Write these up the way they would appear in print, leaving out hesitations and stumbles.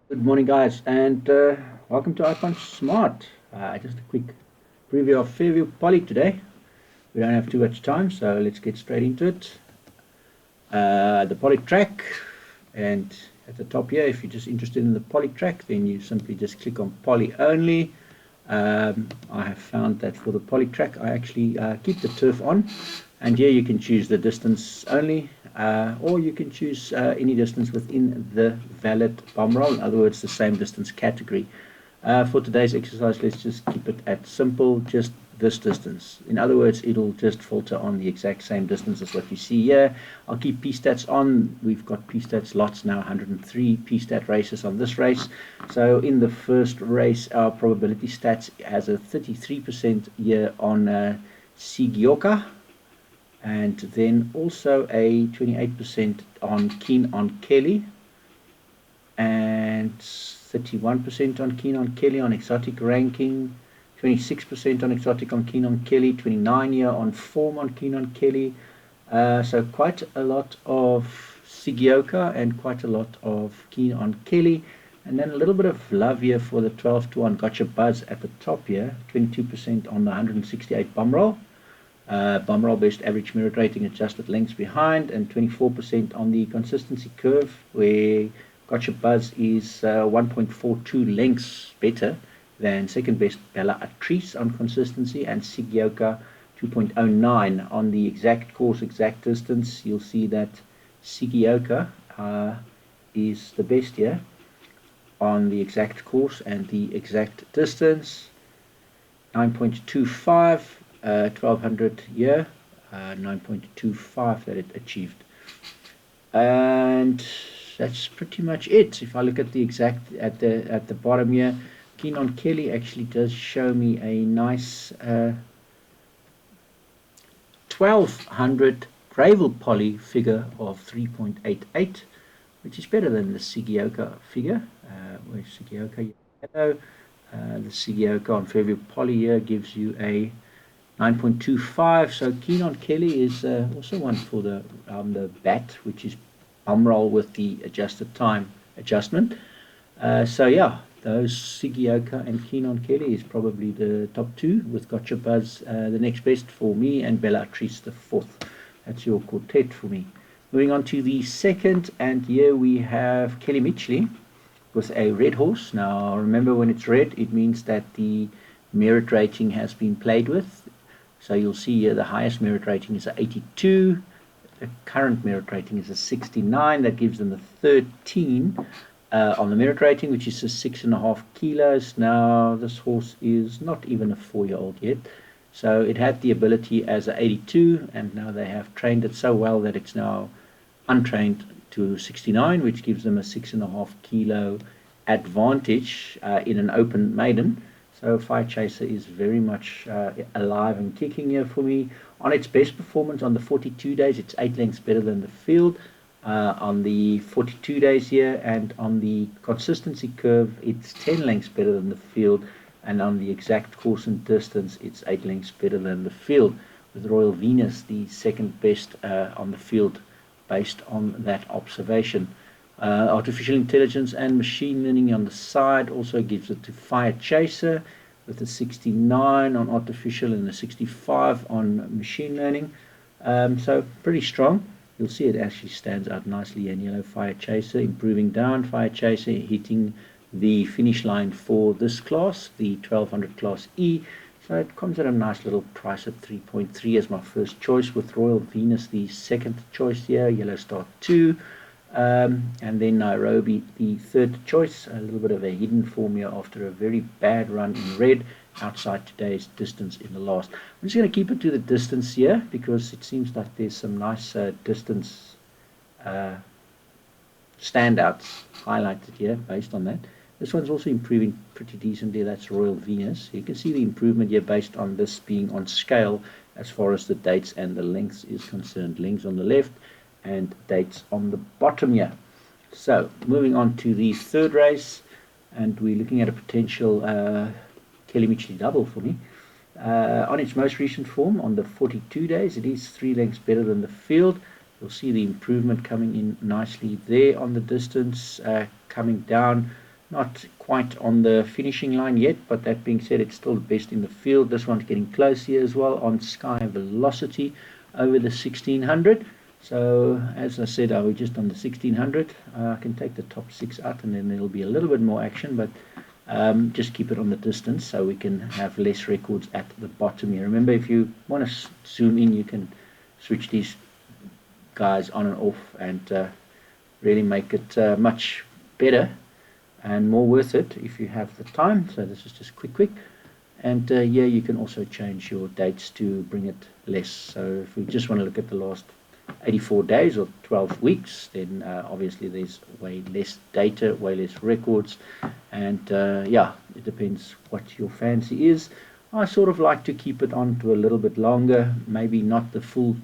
Good morning, guys, and welcome to iPhone Smart. Just a quick preview of Fairview Poly today. We don't have too much time, so let's get straight into it. The Poly track, and at the top here, if you're just interested in the Poly track, then you simply just click on Poly only. I have found that for the Poly track, I actually keep the turf on, and here you can choose the distance only, or you can choose any distance within the valid bomb roll, in other words, the same distance category. For today's exercise, let's just keep it at simple, just this distance. In other words, it'll just filter on the exact same distance as what you see here. I'll keep P-stats on. We've got P-stats lots now, 103 P-stat races on this race. So in the first race, our probability stats has a 33% here on Sigioka, and then also a 28% on Keen on Kelly, and 31% on Keen on Kelly on exotic ranking, 26% on exotic on Keen on Kelly, 29 here on form on Keen on Kelly. So quite a lot of Sigioka and quite a lot of Keen on Kelly. And then a little bit of love here for the 12 to 1 Gotcha Buzz at the top here, 22% on the 168 bum roll. Bum roll best average merit rating adjusted lengths behind, and 24% on the consistency curve, where Gotcha Buzz is 1.42 lengths better than second best Bella Atrice on consistency, and Sigioka 2.09 on the exact course, exact distance. You'll see that Sigioka is the best here on the exact course and the exact distance. 9.25, 1200 here, 9.25 that it achieved. And that's pretty much it. If I look at the exact at the bottom here, Keen on Kelly actually does show me a nice 1200 gravel poly figure of 3.88, which is better than the Sigioka figure. Where's Sigioka? Yellow. The Sigioka on Fairview Poly here gives you a 9.25. So Keen on Kelly is also one for the bat, which is bum roll with the adjusted time adjustment. So yeah, those Sigioka and Keen on Kelly is probably the top two, with Gotcha Buzz the next best for me, and Bella Atrice the fourth. That's your quartet for me. Moving on to the second, and here we have Kelly Mitchley with a red horse. Now remember, when it's red, it means that the merit rating has been played with. So you'll see here the highest merit rating is a 82. The current merit rating is a 69. That gives them a 13 on the merit rating, which is a 6.5 kilos. Now this horse is not even a 4-year-old yet. So it had the ability as a 82, and now they have trained it so well that it's now untrained to 69, which gives them a 6.5 kilo advantage in an open maiden. So Fire Chaser is very much alive and kicking here for me. On its best performance on the 42 days, it's 8 lengths better than the field on the 42 days here, and on the consistency curve, it's 10 lengths better than the field, and on the exact course and distance, it's 8 lengths better than the field, with Royal Venus the second best on the field based on that observation. Artificial intelligence and machine learning on the side also gives it to Fire Chaser, with a 69 on artificial and a 65 on machine learning. So pretty strong. You'll see it actually stands out nicely in yellow. Fire Chaser improving down. Fire Chaser hitting the finish line for this class, the 1200 class E. So it comes at a nice little price at 3.3 as my first choice, with Royal Venus the second choice here, Yellow Star 2. And then Nairobi the third choice, a little bit of a hidden formula after a very bad run in red outside today's distance in the last. I'm just going to keep it to the distance here, because it seems like there's some nice distance standouts highlighted here based on that. This one's also improving pretty decently. That's Royal Venus. You can see the improvement here based on this being on scale as far as the dates and the lengths is concerned. Lengths on the left and dates on the bottom here. So moving on to the third race, and we're looking at a potential Kelly Mitchley double for me. On its most recent form, on the 42 days, it is 3 lengths better than the field. You'll see the improvement coming in nicely there on the distance, coming down Not quite on the finishing line yet, but that being said, it's still the best in the field. This one's getting close here as well on sky velocity over the 1600. So as I said, we're just on the 1600. I can take the top 6 out and then there'll be a little bit more action, but just keep it on the distance so we can have less records at the bottom here. Remember, if you want to zoom in, you can switch these guys on and off and really make it much better and more worth it if you have the time. So this is just quick. And yeah, you can also change your dates to bring it less. So if we just want to look at the last 84 days or 12 weeks, then obviously there's way less data, way less records, and yeah, it depends what your fancy is. I sort of like to keep it on to a little bit longer, maybe not the full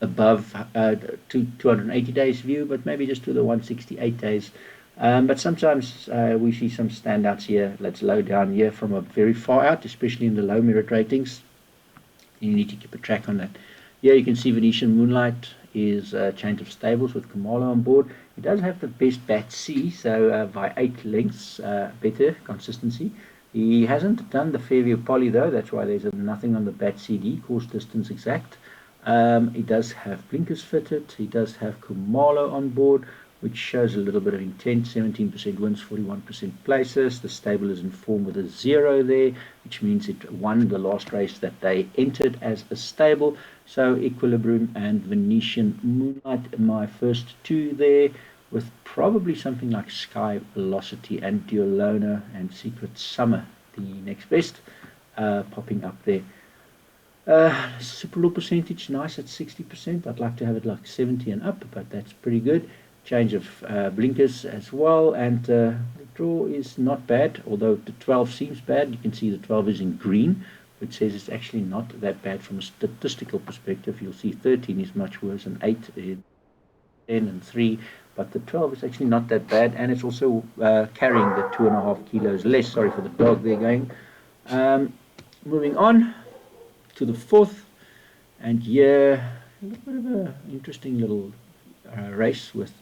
above 280 days view, but maybe just to the 168 days. But sometimes we see some standouts here. Let's low down here from a very far out, especially in the low merit ratings. You need to keep a track on that. Here you can see Venetian Moonlight is a change of stables with Kamala on board. He does have the best bat C, so by 8 lengths, better consistency. He hasn't done the Fairview Poly though, that's why there's nothing on the bat CD, course distance exact. He does have blinkers fitted. He does have Kumalo on board, which shows a little bit of intent. 17% wins, 41% places. The stable is in form with a 0 there, which means it won the last race that they entered as a stable. So Equilibrium and Venetian Moonlight, my first 2 there, with probably something like Sky Velocity and Diolona and Secret Summer, the next best, popping up there. Super low percentage, nice at 60%. I'd like to have it like 70 and up, but that's pretty good. Change of blinkers as well, and the draw is not bad, although the 12 seems bad. You can see the 12 is in green, which says it's actually not that bad from a statistical perspective. You'll see 13 is much worse, and 8, 10 and 3, but the 12 is actually not that bad, and it's also carrying the 2.5 kilos less. Sorry for the dog there going. Moving on to the 4th, and yeah, a little bit of an interesting little race with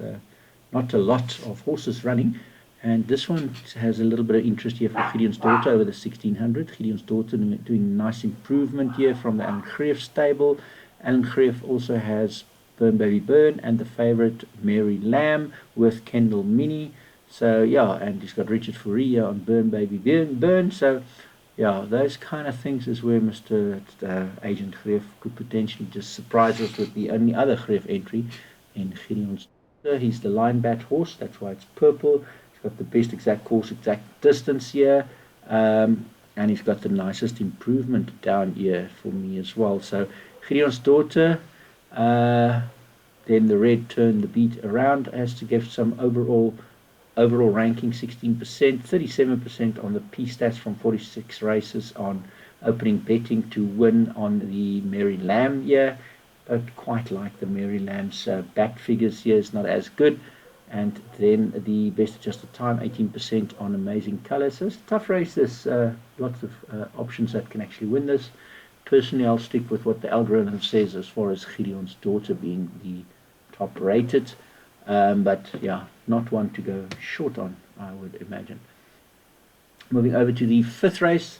not a lot of horses running, and this one has a little bit of interest here for Gideon's Daughter over the 1600. Gideon's Daughter doing nice improvement here from the Alan Greef stable. Alan Greef also has Burn Baby Burn and the favorite Mary Lamb with Kendall Mini. So yeah, and he's got Richard Fourier on Burn Baby Burn. So yeah, those kind of things is where Mr. Agent Greef could potentially just surprise us with the only other Greef entry in Gideon's Daughter. He's the line bat horse, that's why it's purple. He's got the best exact course, exact distance here, and he's got the nicest improvement down here for me as well. So Gideon's Daughter, then the red turned the beat around as to give some overall ranking 16%, 37% on the P stats from 46 races on opening betting to win on the Mary Lamb here. But quite like the Mary Lamb's back figures here is not as good. And then the best adjusted time, 18% on Amazing Color. So it's a tough race. There's lots of options that can actually win this. Personally, I'll stick with what the algorithm says as far as Gideon's Daughter being the top rated. But yeah, not one to go short on, I would imagine. Moving over to the 5th race.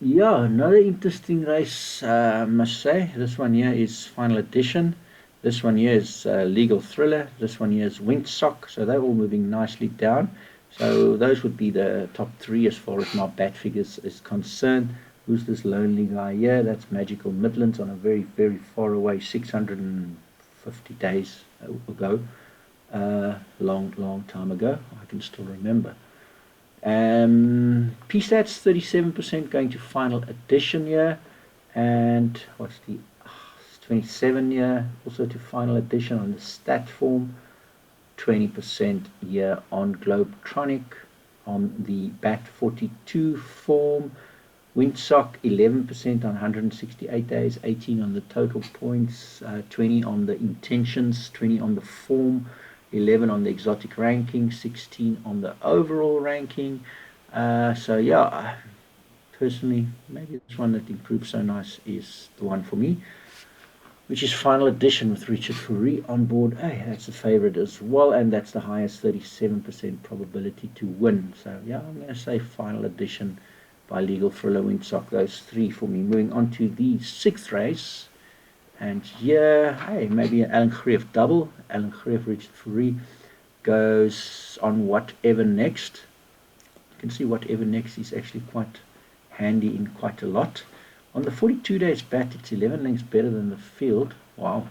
Yeah, another interesting race, I must say. This one here is Final Edition. This one here is Legal Thriller. This one here is Windsock. So they're all moving nicely down. So those would be the top 3 as far as my bat figures is concerned. Who's this lonely guy here? That's Magical Midlands on a very, very far away 650 days ago. Long time ago. I can still remember. P-stats 37% going to Final Edition here, and what's the 27 here also to Final Edition on the stat form, 20% here on Globetronic on the BAT 42 form, Windsock 11% on 168 days, 18 on the total points, 20 on the intentions, 20 on the form, 11 on the exotic ranking, 16 on the overall ranking. So yeah, personally, maybe this one that improved so nice is the one for me. which is final edition with Richard Fourie on board. Hey, that's a favorite as well, and that's the highest 37% probability to win. So yeah, I'm going to say final edition by Legal Thriller Windsock. Those three for me. Moving on to the sixth race, and here, hey, maybe an Alan Greef double. Alan Greef, Richard Fourie goes on Whatever Next. You can see Whatever Next is actually quite handy in quite a lot. On the 42 days bat, it's 11 lengths better than the field. Wow,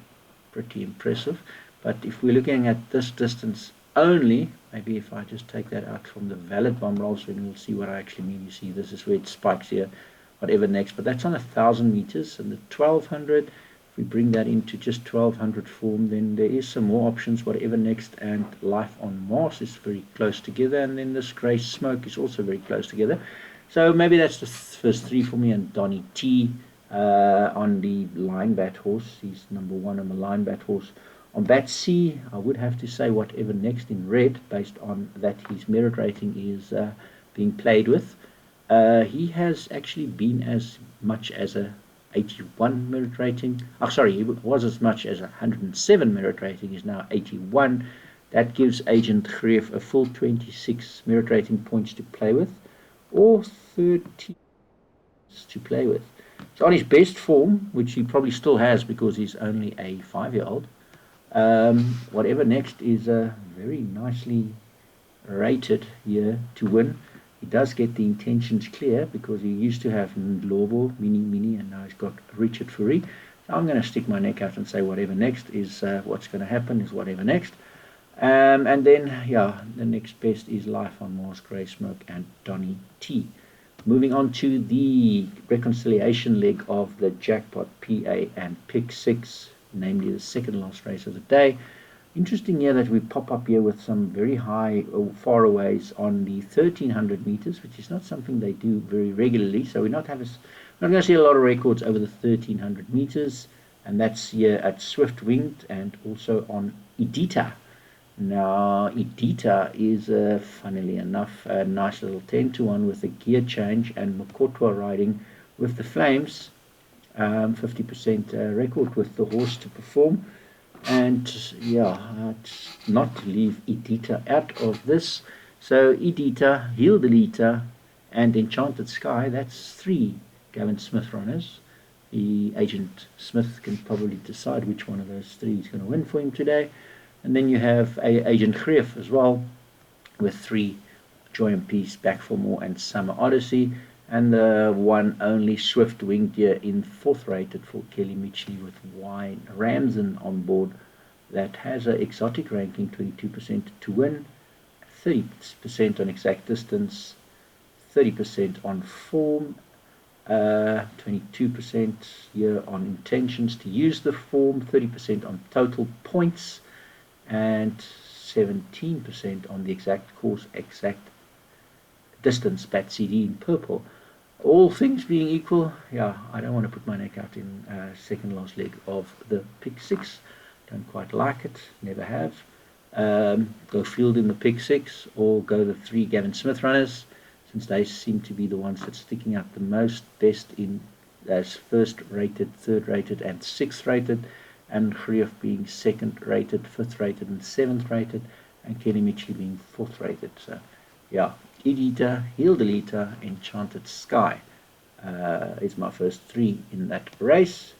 pretty impressive. But if we're looking at this distance only, maybe if I just take that out from the valid bomb rolls, then we'll see what I actually mean. You see, this is where it spikes here, Whatever Next. But that's on 1,000 meters, and the 1,200, if we bring that into just 1,200 form, then there is some more options. Whatever Next and Life on Mars is very close together, and then this Grey Smoke is also very close together. So maybe that's the first three for me, and Donny T on the line bat horse. He's number one on the line bat horse. On bat C, I would have to say Whatever Next in red, based on that his merit rating is being played with. He has actually been as much as a 81 merit rating. Oh, sorry, he was as much as 107 merit rating. Is now 81. That gives Agent Greef a full 26 merit rating points to play with, or 30 to play with. So on his best form, which he probably still has because he's only a 5-year-old, Whatever Next is very nicely rated here to win. He does get the intentions clear because he used to have Ndlobo, Mini, and now he's got Richard Fourie. So I'm going to stick my neck out and say Whatever Next is what's going to happen is Whatever Next. And then, yeah, the next best is Life on Mars, Grey Smoke, and Donny T. Moving on to the reconciliation leg of the Jackpot PA and Pick 6, namely the second last race of the day. Interesting here that we pop up here with some very high faraways on the 1,300 meters, which is not something they do very regularly. So we're not going to see a lot of records over the 1,300 meters, and that's here at Swift Winged and also on Edita. Now, Edita is, funnily enough, a nice little 10-1 with a gear change and Mokotwa riding with the Flames. 50% record with the horse to perform. And, yeah, not to leave Edita out of this. So, Edita, Heel Delita, and Enchanted Sky, that's 3 Gavin Smith runners. The Agent Smith can probably decide which one of those 3 is going to win for him today. And then you have Agent Greef as well, with 3 Joy and Peace, Back for More, and Summer Odyssey, and the one only Swift Winged Deer in 4th rated for Kelly Mitchley with Wine Ramsden on board. That has an exotic ranking, 22% to win, 30% on exact distance, 30% on form, 22% here on intentions to use the form, 30% on total points, and 17% on the exact course, exact distance, bat CD in purple. All things being equal, yeah, I don't want to put my neck out in second last leg of the Pick 6. Don't quite like it, never have. Go field in the Pick 6 or go the 3 Gavin Smith runners, since they seem to be the ones that's sticking out the most, best in as 1st rated, 3rd rated, and 6th rated. And Greef being 2nd rated, 5th rated, and 7th rated, and Kenny Mitchley being 4th rated. So, yeah, Edita, Heel Delita, Enchanted Sky is my first 3 in that race.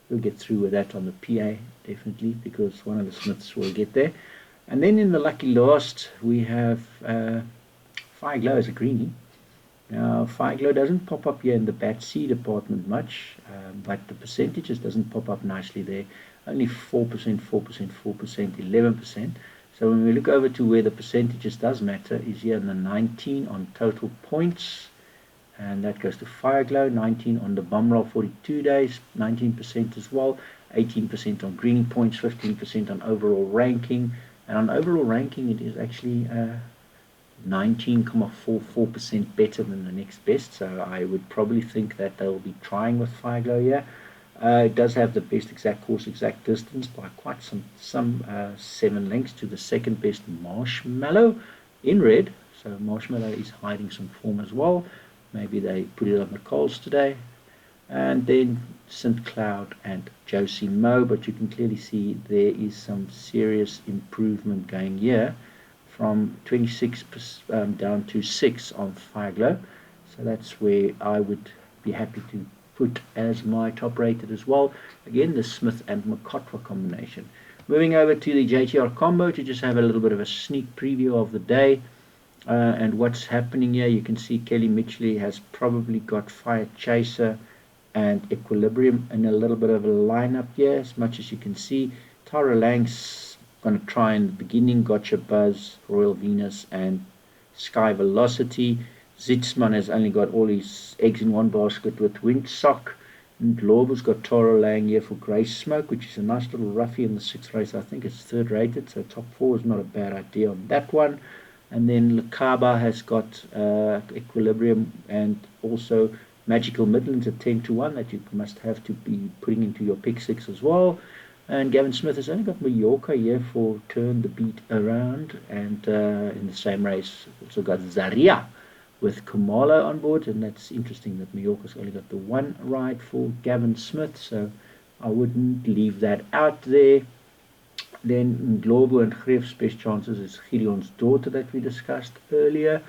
We'll get through with that on the PA, definitely, because one of the Smiths will get there. And then in the lucky last, we have Fire Glow as a greenie. Now, Fire Glow doesn't pop up here in the bat C department much, but the percentages doesn't pop up nicely there. Only 4%, 4%, 4%, 11%. So when we look over to where the percentages does matter is here in the 19 on total points, and that goes to Fire Glow. 19 on the bomb roll 42 days, 19% as well, 18% on greenie points, 15% on overall ranking, and on overall ranking it is actually 19.44% better than the next best, so I would probably think that they'll be trying with Fire Glow here. It does have the best exact course, exact distance by quite some 7 lengths to the 2nd best Marshmallow in red. So Marshmallow is hiding some form as well. Maybe they put it on the coals today. and then St. Cloud and Josie Mo, but you can clearly see there is some serious improvement going here from 26 down to 6 on Fireglow. So that's where I would be happy to put as my top rated as well. Again, the Smith and McCotwa combination. Moving over to the JTR combo to just have a little bit of a sneak preview of the day. And what's happening here, you can see Kelly Mitchley has probably got Fire Chaser and Equilibrium in a little bit of a lineup here, as much as you can see. Tara Lang's going to try in the beginning, Gotcha Buzz, Royal Venus, and Sky Velocity. Zitzman has only got all his eggs in one basket with Windsock. And Glover's got Tara Lang here for Grey Smoke, which is a nice little roughie in the 6th race. I think it's 3rd rated, so top 4 is not a bad idea on that one. And then Lakaba has got Equilibrium and also Magical Midlands at 10-1 that you must have to be putting into your pick 6 as well. And Gavin Smith has only got Mallorca here for Turn the Beat Around. And in the same race, also got Zaria with Kamala on board. And that's interesting that Mallorca's only got the one ride for Gavin Smith. So I wouldn't leave that out there. Then Globo and Greef's best chances is Gideon's Daughter that we discussed earlier.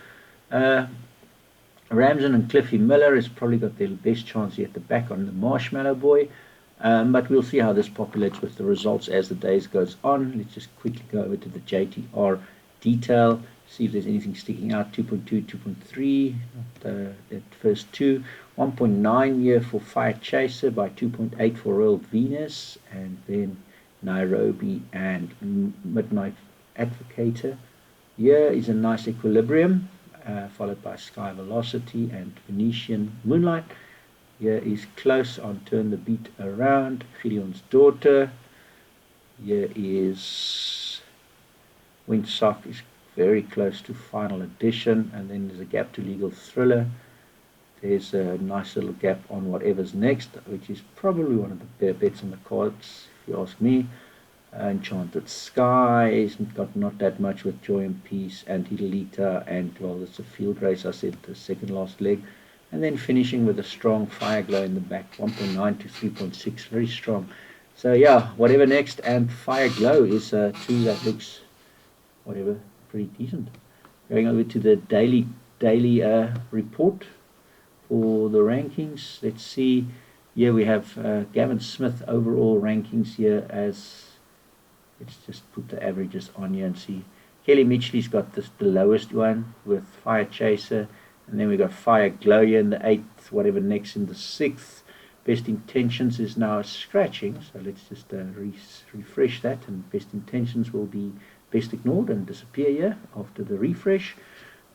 Ramsden and Cliffy Miller has probably got their best chance here at the back on the Marshmallow Boy. But we'll see how this populates with the results as the days goes on. Let's just quickly go over to the JTR detail, see if there's anything sticking out. 2.2, 2.3, that first two. 1.9 here for Fire Chaser by 2.8 for Royal Venus, and then Nairobi and Midnight Advocator. Here is a nice Equilibrium, followed by Sky Velocity and Venetian Moonlight. Here is Close on Turn the Beat Around, Gideon's Daughter. Here is Windsock is very close to Final Edition, and then there's a gap to Legal Thriller. There's a nice little gap on Whatever's Next, which is probably one of the better bets on the cards, if you ask me. Enchanted Skies got not that much with Joy and Peace and Hidelita, and well, it's a field race, I said, the second last leg. And then finishing with a strong Fireglow in the back, 1.9 to 3.6, very strong. So yeah, Whatever Next and Fireglow is two that looks, whatever, pretty decent. Going over to the daily report for the rankings. Let's see. Here we have Gavin Smith overall rankings here as, let's just put the averages on here and see. Kelly Mitchley's got the lowest one with Fire Chaser, and then we got Fire Glow here in the 8th, Whatever Next in the 6th. Best Intentions is now scratching, so let's just refresh that, and Best Intentions will be best ignored and disappear here after the refresh.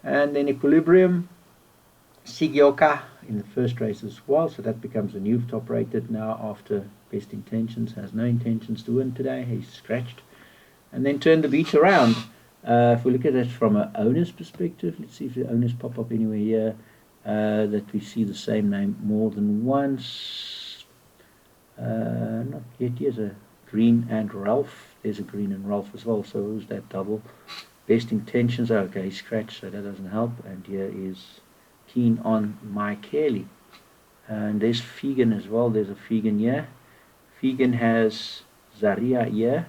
And then Equilibrium, Sigioka in the first race as well, so that becomes a new top rated now after Best Intentions has no intentions to win today. He's scratched. And then Turn the Beat Around. If we look at it from an owner's perspective, let's see if the owners pop up anywhere here that we see the same name more than once. Not yet. Here's a Green and Ralph. There's a Green and Ralph as well, so who's that double? Best Intentions, okay, he's scratched, so that doesn't help. And here is Keen on Mike Haley. And there's Fegan as well. There's a Fegan here. Fegan has Zaria here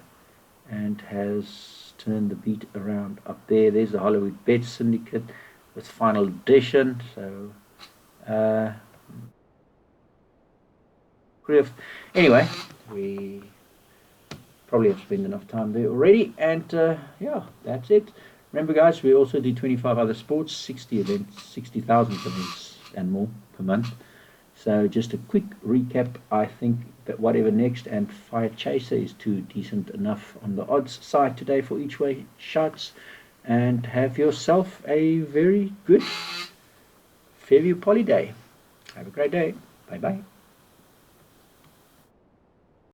and has Turned the Beat Around up there. There's the Hollywood Bet Syndicate with Final Edition. So anyway, we probably have spent enough time there already, and yeah, that's it. Remember guys, we also do 25 other sports, 60 events, 60,000 events and more per month. So just a quick recap, I think that Whatever Next and Fire Chaser is too decent enough on the odds side today for each way shots. And have yourself a very good Fairview Poly day. Have a great day. Bye bye.